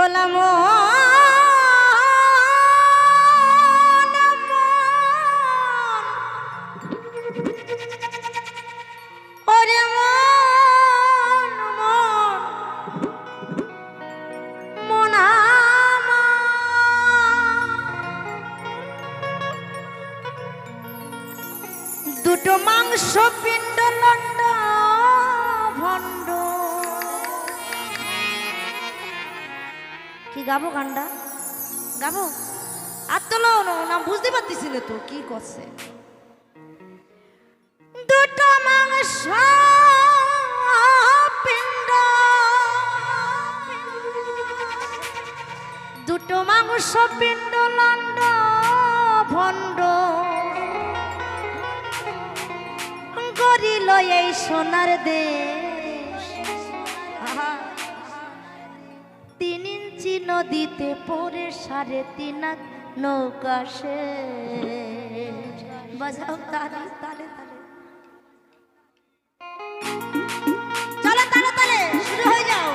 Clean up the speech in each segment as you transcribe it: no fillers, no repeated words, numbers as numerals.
ভোলা মন ওরে মন মন দুটো মাংস পিণ্ড লন্ড ভণ্ড কি গাবো গান্ডা গাবো আর তো না বুঝতে পারতেছি না তো কি করছে দুটো মাংস পিণ্ড দুটো মাংস পিণ্ড লন্ড ভণ্ড গরিল এই সোনার দেশ 3 ইঞ্চি নদীতে পড়ে 3.5 নৌকা শেষ বাজাও তালে তালে তালে চলো তালে তালে শুরু হয়ে যাও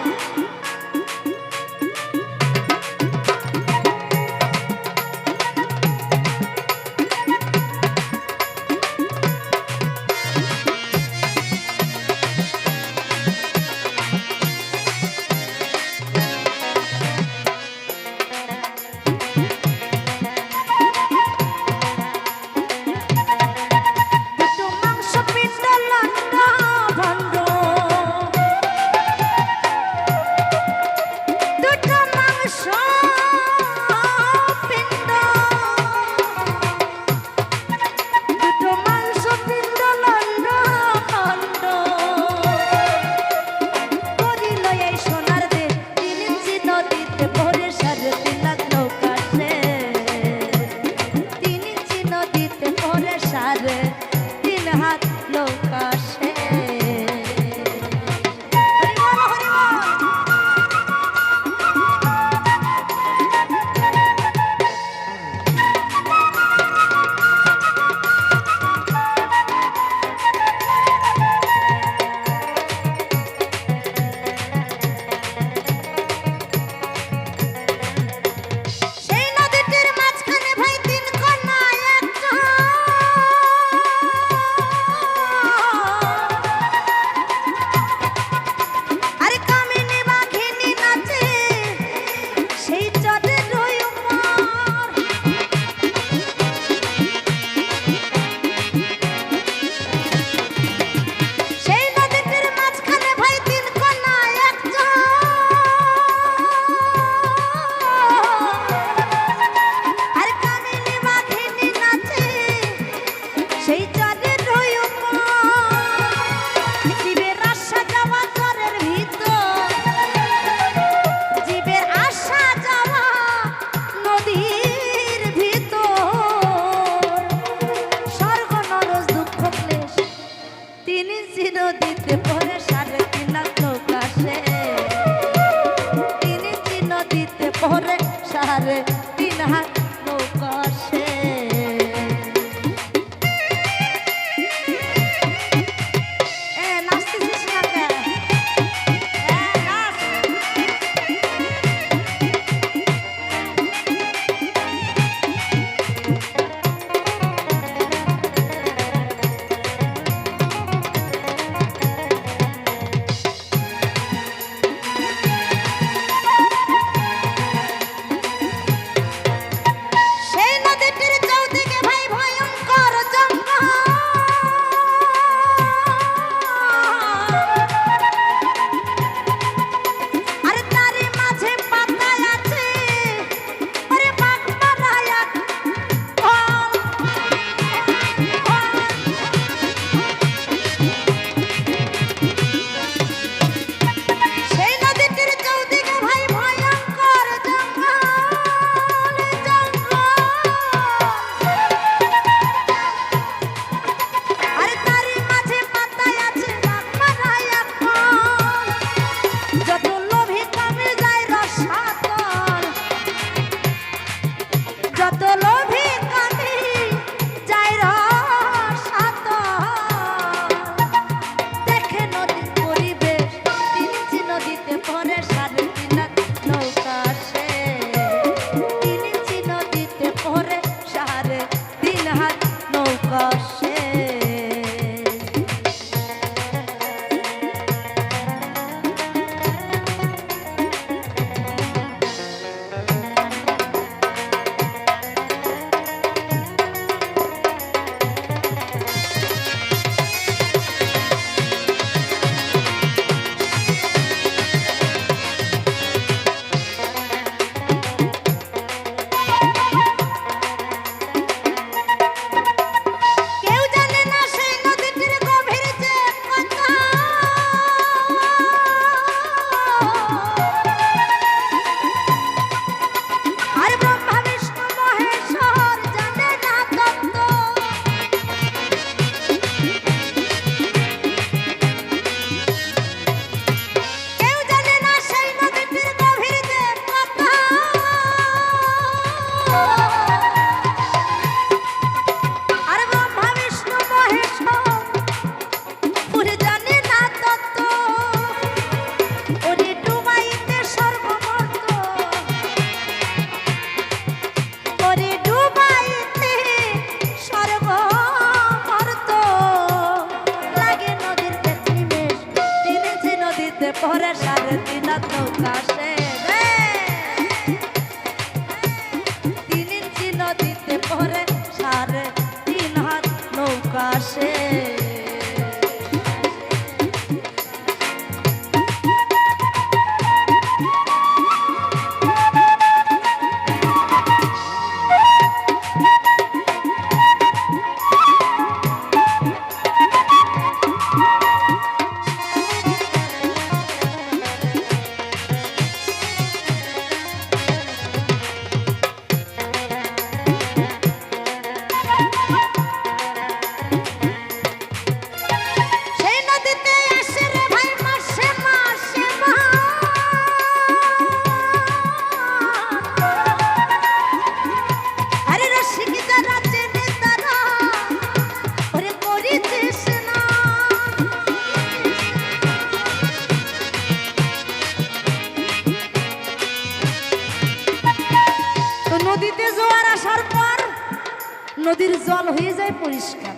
নদীর জল হয়ে যায় পরিষ্কার।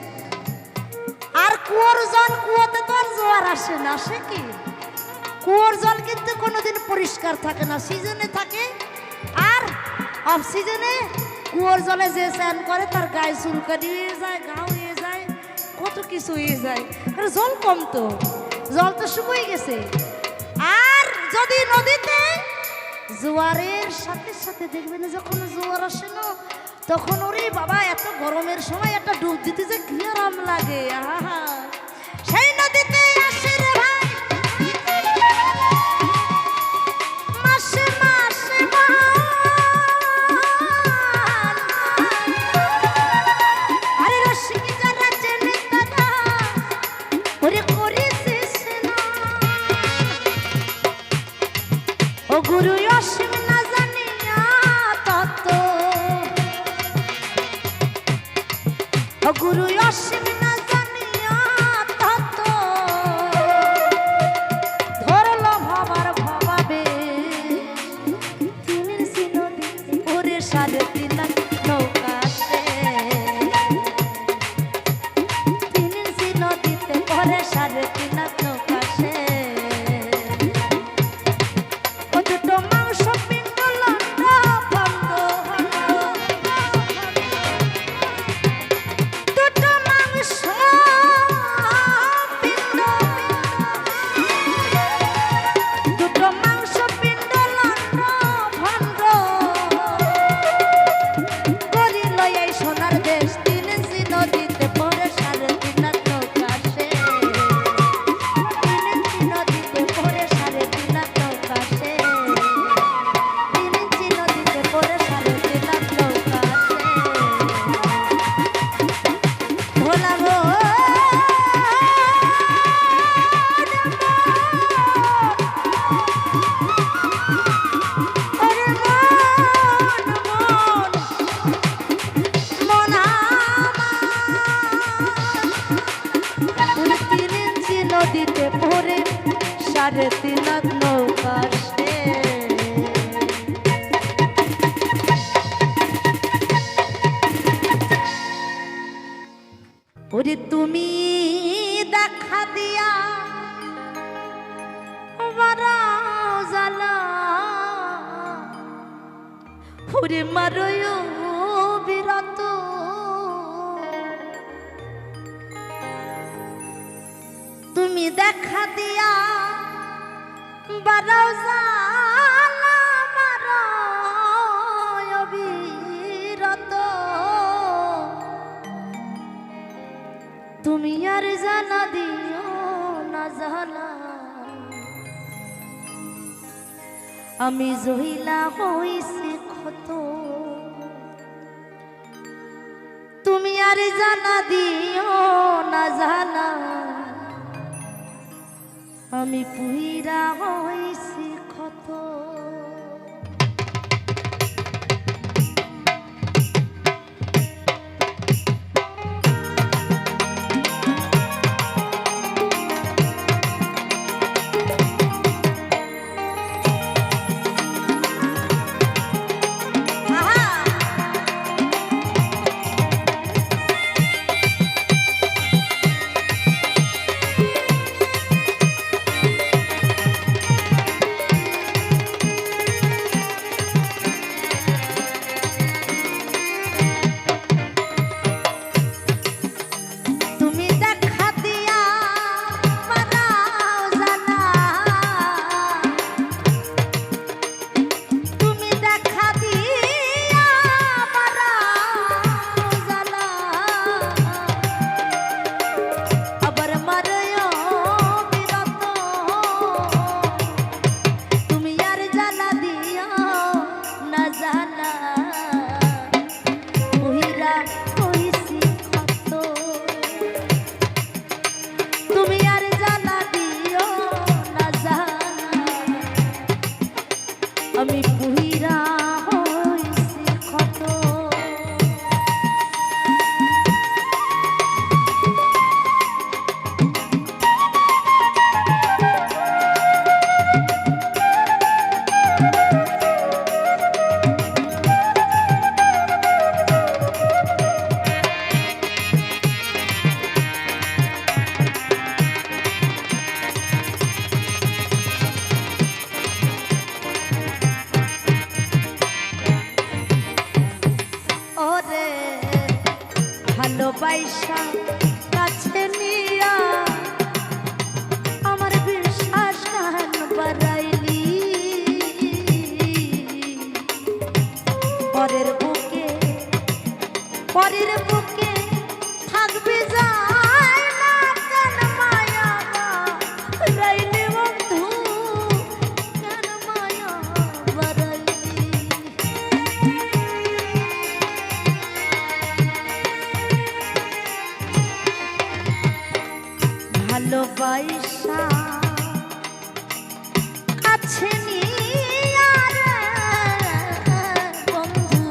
আর কুয়োর জল, কুয়োতে তো আর জোয়ার আসে না, আসে কি? কুয়োর জল কিন্তু কোনোদিন পরিষ্কার থাকে না, সিজনে থাকে। আর অফ সিজনে কুয়োর জলে যে স্নান করে তার গায়ে চুলকানি হয়ে যায়, ঘা হয়ে যায়, কত কিছু হয়ে যায়। জল কম, তো জল তো শুকিয়ে গেছে। আর যদি নদীতে জোয়ারের সাথে সাথে দেখবেন যখন জোয়ার আসে না, তখন ওরে বাবা এত গরমের সময় একটা ডুব দিতে যে কি আরাম লাগে। আহা, সেই নদীতে আসে রে ভাই মাসে মাসে আরে রসিক যারা চেনে তারা ওরে করিস না। ও গুরু অসীম না জানিয়া তত, ও গুরু অসীম না জানিয়া তত, ধরল ভাবার ভাবাবে তিমির নদী ওরে 3.5 লাখ নৌকা আসে, তিমির নদীতে ওরে 3.5 লাখ নৌকা আসে। ও দুটো মাংস পিণ্ড লন্ড বন্ধ, দুটো মাংস পিণ্ড, দুটো মাংস পিণ্ড লন্ড ভণ্ড করিল এই সোনার দেশ, তিনসি নদীতে পড়ে 3.5 লাখ নৌকা আসে, তিনসি নদীতে পড়ে 3.5 লাখ নৌকা আসে, তিনসি নদীতে পড়ে 3.5 লাখ নৌকা আসে। ভোলা গো ওরে মন মন মন আমার, 3 ইঞ্চি নদীতে পড়ে 3.5 লাখ নৌকা আসে। ওরে তুমি দেখা দিয়া বারাও জ্বালা, ওরে মারয় বিরত, তুমি দেখা দিয়া বারাও জ্বালা, মারয় বিরত, তুমি আর জানা দিও না জানা, আমি জহিলা হইছি ক্ষত, তুমি আর জানা দিও না জানা, আমি পুইরা হইছি ক্ষত। ভালোবাসা কাছে নিয়া আমার বিশ্বাস কান বাড়াইলি পরের বুকে থাকবি যায় না কেন মায়া বাড়াইলি বন্ধু কেন মায়া বাড়াইলি ভালোবাসা কাছে নিয়া রে বন্ধু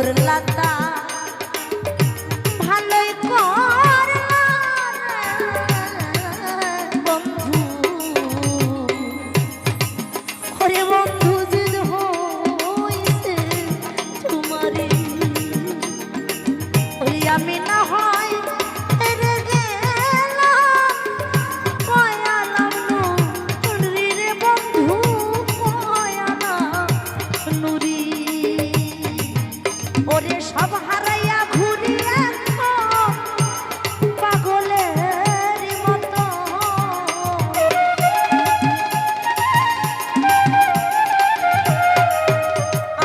করলা তা ভালোই করলা বন্ধু ওরে বন্ধু জিদ হইছে তোমারে ওই আমি না হয় হেরে গেলাম কয়ালাম নুরি রে বন্ধু কয়ালাম নুরি ওরে সব হারাইয়া ঘুরি এখন পাগলের মতো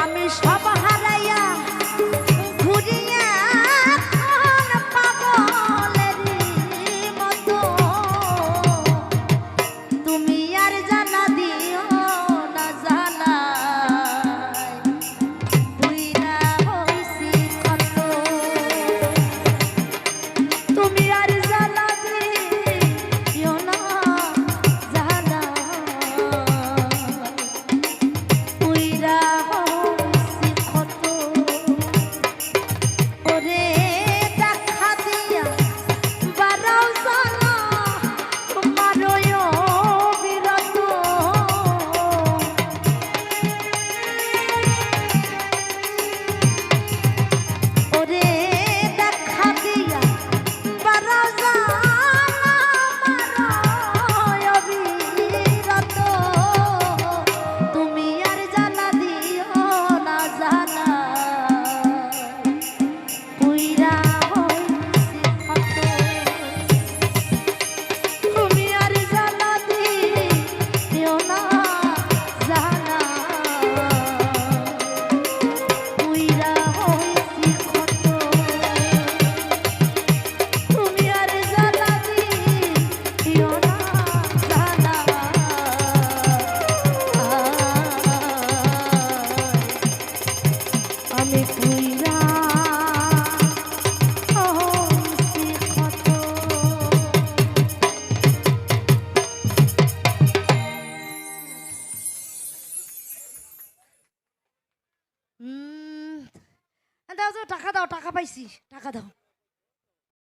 আমি সব হারাইয়া ঘুরি এখন পাগলের মতো তুমি আর জ্বালা দিও না জ্বালা তুমি আর জ্বালা দিও না জ্বালা পুইরা হইছি ক্ষত ওরে দেখা দিয়া বারাও জ্বালা তোমারই বিরত ওরে দেখা দিয়া বারাও জ্বালা আমারই অবিরত তুমি আর জ্বালা দিও না জ্বালা পুইরা হইছি ক্ষত তুমি আর জ্বালা দিও না জ্বালা পুইরা হইছি ক্ষত তুমি আর জ্বালা দিও না জ্বালা আমি পুইরা হইছি ক্ষত দাও টাকা দাও টাকা পাইছি টাকা দাও